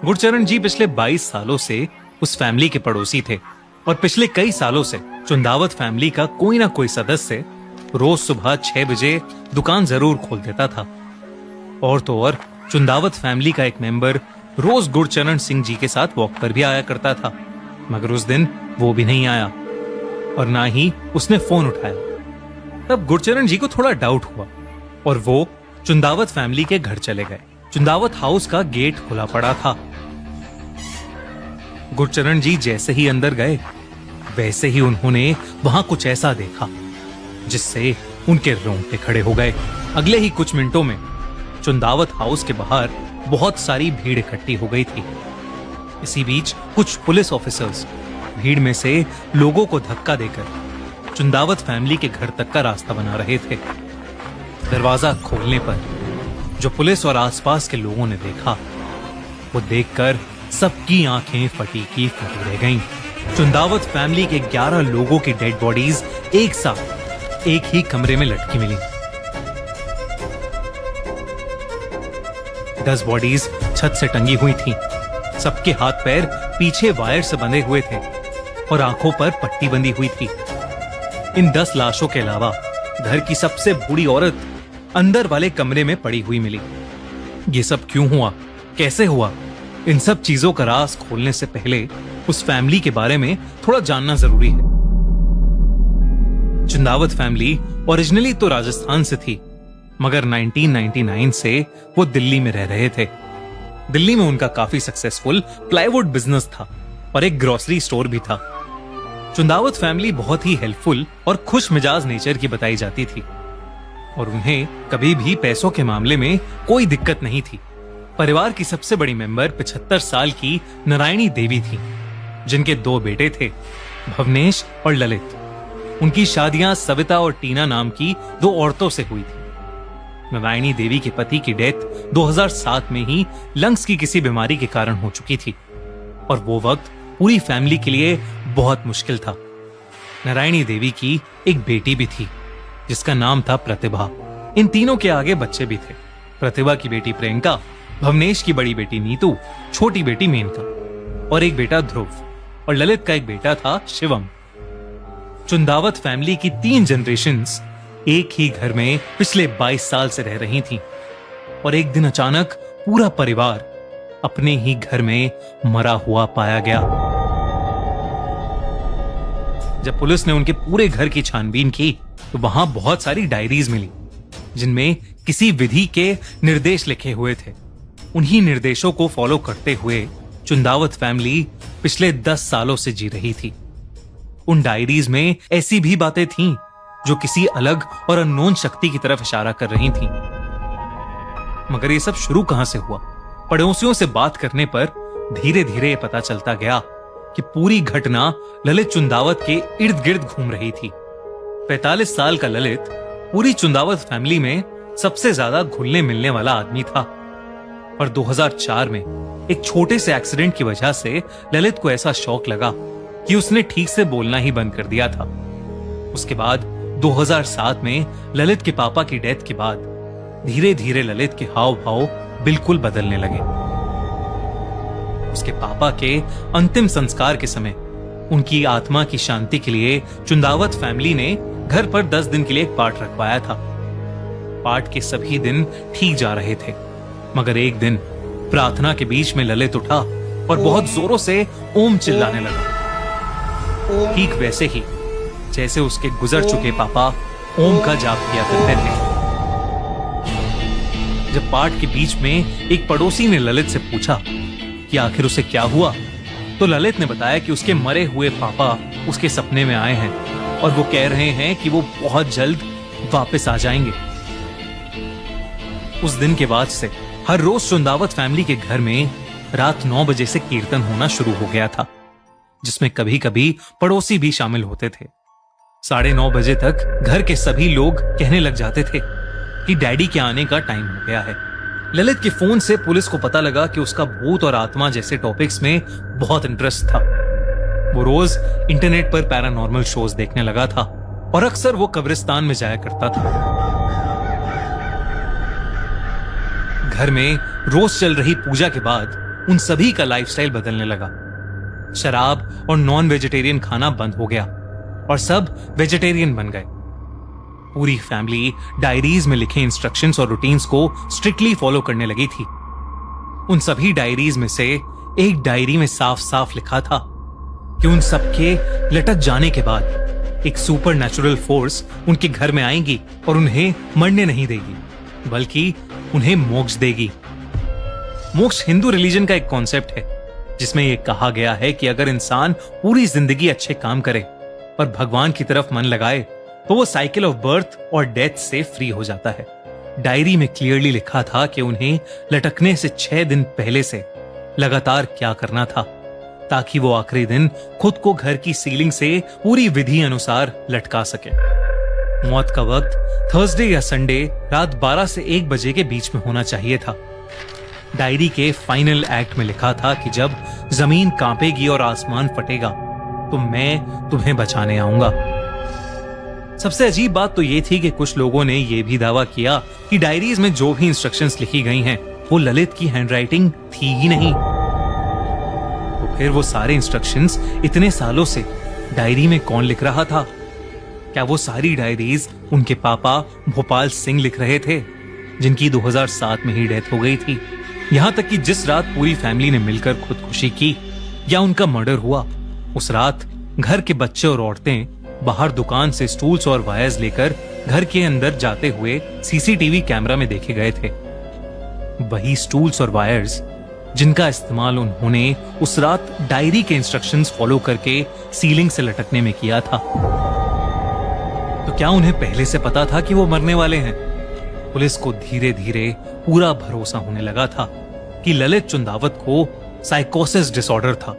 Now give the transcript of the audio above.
गुरचरण जी पिछले 22 सालों से उस फैमिली के पड़ोसी थे और पिछले कई सालों से चुंदावत फैमिली का कोई ना कोई सदस्य रोज सुबह 6 बजे दुकान जरूर खोल देता था। और तो और चुंदावत फैमिली का एक मेंबर रोज गुरचरण सिंह जी के साथ वॉक पर भी आया करता था, मगर उस दिन वो भी नहीं आया और ना ही उसने फोन उठाया। तब गुरचरण जी को थोड़ा डाउट हुआ और वो चुंदावत फैमिली के घर चले गए। चुंदावत हाउस का गेट खुला पड़ा था। गुरचरण जी जैसे ही अंदर गए वैसे ही उन्होंने वहां कुछ ऐसा देखा जिससे उनके रोंगटे खड़े हो गए। अगले ही कुछ मिनटों में चुंदावत हाउस के बाहर बहुत सारी भीड़ इकट्ठी हो गई थी। इसी बीच कुछ पुलिस ऑफिसर्स भीड़ में से लोगों को धक्का देकर चुंदावत फैमिली के घर तक का रास्ता बना रहे थे। दरवाजा खोलने पर जो पुलिस और आसपास के लोगों ने देखा, वो देखकर सबकी आंखें फटी की फटी रह गईं। चुंदावत फैमिली के 11 लोगों की डेड बॉडीज एक साथ एक ही कमरे में लटकी मिली। 10 बॉडीज छत से टंगी हुई थीं। सबके हाथ पैर पीछे वायर से बंधे हुए थे और आंखों पर पट्टी बंधी हुई थी। इन 10 लाशों के अलावा घर की सबसे बूढ़ी औरत अंदर वाले कमरे में पड़ी हुई मिली। ये सब क्यों हुआ, कैसे हुआ, इन सब चीजों का राज खोलने से पहले उस फैमिली के बारे में थोड़ा जानना जरूरी है। चुंदावत फैमिली ओरिजिनली तो राजस्थान से थी, मगर 1999 से वो दिल्ली में रह रहे थे। दिल्ली में उनका काफी सक्सेसफुल प्लाईवुड बिजनेस था और एक ग्रोसरी स्टोर भी था। चुंदावत फैमिली बहुत ही हेल्पफुल और खुश मिजाज नेचर की बताई जाती थी और उन्हें कभी भी पैसों के मामले में कोई दिक्कत नहीं थी। परिवार की सबसे बड़ी मेंबर 75 साल की नारायणी देवी थी, जिनके 2 बेटे थे, भवनेश और ललित। उनकी शादियां सविता और टीना नाम की 2 औरतों से हुई थी। नारायणी देवी के पति की डेथ 2007 में ही लंग्स की किसी बीमारी के कारण हो चुकी थी और वो वक्त पूरी फैमिली के लिए बहुत मुश्किल था। नारायणी देवी की एक बेटी भी थी जिसका नाम था प्रतिभा। इन तीनों के आगे बच्चे भी थे। प्रतिभा की बेटी प्रियंका, भवनेश की बड़ी बेटी नीतू, छोटी बेटी मेनका और एक बेटा ध्रुव, और ललित का एक बेटा था शिवम। चुंदावत फैमिली की 3 जनरेशंस एक ही घर में पिछले 22 साल से रह रही थीं और एक दिन अचानक पूरा परिवार अपने ही घर में मरा हुआ पाया गया। जब पुलिस ने उनके पूरे घर की छानबीन की तो वहां बहुत सारी डायरीज मिली जिनमें किसी विधि के निर्देश लिखे हुए थे। उन्हीं निर्देशों को फॉलो करते हुए चुंदावत फैमिली पिछले 10 सालों से जी रही थी। उन डायरीज में ऐसी भी बातें थीं जो किसी अलग और अननोन शक्ति की तरफ इशारा कर रही थीं। मगर ये सब शुरू कहां से हुआ? पड़ोसियों से बात करने पर धीरे धीरे पता चलता गया कि पूरी घटना ललित चुंदावत के इर्द गिर्द घूम रही थी। 45 साल का ललित पूरी चुंदावत फैमिली में सबसे ज्यादा घुलने मिलने वाला आदमी था और 2004 में एक छोटे से एक्सीडेंट की वजह से ललित को ऐसा शौक लगा कि उसने ठीक से बोलना ही बंद कर दिया था। उसके बाद 2007 में ललित के पापा की डेथ के बाद धीरे धीरे ललित के हाव भाव बिल्कुल बदलने लगे। उसके पापा के अंतिम संस्कार के समय उनकी आत्मा की शांति के लिए चुंदावत फैमिली ने घर पर 10 दिन के लिए एक पाठ रखवाया था। पाठ के सभी दिन ठीक जा रहे थे, मगर एक दिन प्रार्थना के बीच में ललित उठा और बहुत जोरों से ओम चिल्लाने लगा, ठीक वैसे ही जैसे उसके गुजर चुके पापा ओम का जाप किया करते थे। जब पाठ के बीच में एक पड़ोसी ने ललित से पूछा कि आखिर उसे क्या हुआ, तो ललित ने बताया कि उसके मरे हुए पापा उसके सपने में आए हैं और वो कह रहे हैं कि वो बहुत जल्द वापस आ जाएंगे। उस दिन के बाद से हर रोज चुंदावत फैमिली के घर में रात 9 बजे से कीर्तन होना शुरू हो गया था, जिसमें कभी कभी पड़ोसी भी शामिल होते थे। 9:30 बजे तक घर के सभी लोग कहने लग जाते थे कि डैडी के आने का टाइम हो गया है। ललित के फोन से पुलिस को पता लगा कि उसका भूत और आत्मा जैसे टॉपिक्स में बहुत इंटरेस्ट था। वो रोज इंटरनेट पर पैरानॉर्मल शोज देखने लगा था और अक्सर वो कब्रिस्तान में जाया करता था। घर में रोज चल रही पूजा के बाद उन सभी का लाइफस्टाइल बदलने लगा। शराब और नॉन वेजिटेरियन खाना बंद हो गया और सब वेजिटेरियन बन गए। पूरी फैमिली डायरीज में लिखे इंस्ट्रक्शंस और रूटीन्स को स्ट्रिक्टली फॉलो करने लगी थी। उन सभी डायरीज में से एक डायरी में साफ साफ लिखा था कि उन सबके लटक जाने के बाद एक सुपर नेचुरल फोर्स उनके घर में आएगी और उन्हें मरने नहीं देगी, बल्कि उन्हें मोक्ष देगी। मोक्ष हिंदू रिलीजन का एक कॉन्सेप्ट है जिसमें यह कहा गया है कि अगर इंसान पूरी जिंदगी अच्छे काम करे और भगवान की तरफ मन लगाए तो वो साइकिल ऑफ बर्थ और डेथ से फ्री हो जाता है। डायरी में क्लियरली लिखा था कि उन्हें लटकने से 6 दिन पहले से लगातार क्या करना था ताकि वो आखिरी दिन खुद को घर की सीलिंग से पूरी विधि अनुसार लटका सके। मौत का वक्त थर्सडे या संडे रात 12 से 1 बजे के बीच में होना चाहिए था। डायरी के फाइनल एक्ट में लिखा था कि जब जमीन कांपेगी और आसमान फटेगा तो मैं तुम्हें बचाने आऊंगा। सबसे अजीब बात तो ये थी कि कुछ लोगों ने यह भी दावा किया कि डायरीज में जो भी इंस्ट्रक्शंस लिखी गई हैं वो ललित की हैंडराइटिंग थी ही नहीं। तो फिर वो सारे इंस्ट्रक्शंस इतने सालों से डायरी में कौन लिख रहा था? क्या वो सारी डायरीज उनके पापा भोपाल सिंह लिख रहे थे, जिनकी 2007 में ही डेथ हो गई थी? यहां तक कि जिस रात पूरी फैमिली ने मिलकर खुदकुशी की या उनका मर्डर हुआ, उस रात घर के बच्चे और औरतें बाहर दुकान से स्टूल्स और वायर्स लेकर घर के अंदर जाते हुए सीसीटीवी कैमरा में देखे गए थे। वही स्टूल्स और वायर्स जिनका इस्तेमाल उन्होंने उस रात डायरी के इंस्ट्रक्शंस फॉलो करके सीलिंग से लटकने में किया था। तो क्या उन्हें पहले से पता था कि वो मरने वाले हैं? पुलिस को धीरे धीरे पूरा भरोसा होने लगा था कि ललित चुंदावत को साइकोसिस डिसऑर्डर था